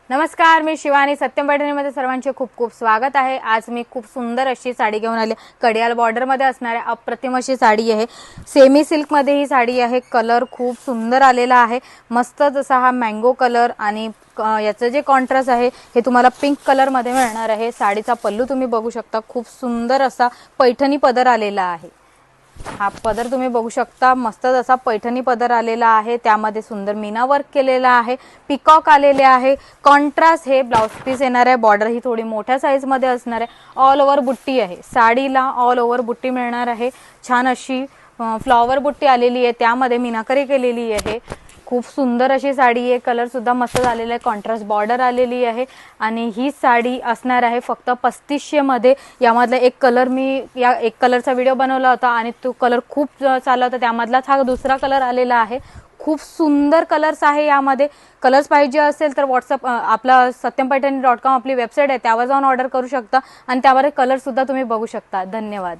नमस्कार, मी शिवानी. सत्यम पैठणीमध्ये सर्वांचे खूप खूप स्वागत आहे. आज मी खूप सुंदर अशी साडी घेऊन आली. कडियाल बॉर्डर मध्ये असणाऱ्या अप्रतिम अशी साडी आहे. सेमी सिल्क मध्ये ही साडी आहे. कलर खूप सुंदर आलेला आहे. मस्त जसा हा मँगो कलर आणि याचं जे कॉन्ट्रास्ट आहे हे तुम्हाला पिंक कलर मध्ये मिळणार आहे. साडीचा पल्लू तुम्ही बघू शकता. खूप सुंदर असा पैठणी पदर आलेला आहे. हा पदर तुम्ही बघू शकता. मस्त जसा पैठणी पदर आलेला आहे. त्यामध्ये सुंदर मीना वर्क केलेला आहे. पिकॉक आलेले आहे. कॉन्ट्रास्ट हे ब्लाउज पीस येणार आहे. बॉर्डर ही थोडी मोठ्या साईज मध्ये असणार आहे. ऑल ओव्हर बुट्टी आहे. साडीला ऑल ओव्हर बुट्टी मिळणार आहे. छान अशी फ्लॉवर बुट्टी आलेली आहे. त्यामध्ये मीनाकरी केलेली आहे. खूप सुंदर अशी साडी आहे. कलर सुद्धा मस्त झालेला आहे. कॉन्ट्रास्ट बॉर्डर आलेली आहे आणि ही साडी असणार आहे फक्त 3500 मध्ये. यामधला एक कलर मी या एक कलरचा व्हिडिओ बनवला होता आणि तो कलर खूप चालला होता. त्यामधलाच हा दुसरा कलर आलेला आहे. खूप सुंदर कलर्स आहे यामध्ये. कलर्स पाहिजे असेल तर व्हॉट्सअप आपला satyampaithani.com आपली वेबसाईट आहे, त्यावर जाऊन ऑर्डर करू शकता आणि त्यावर कलर सुद्धा तुम्ही बघू शकता. धन्यवाद.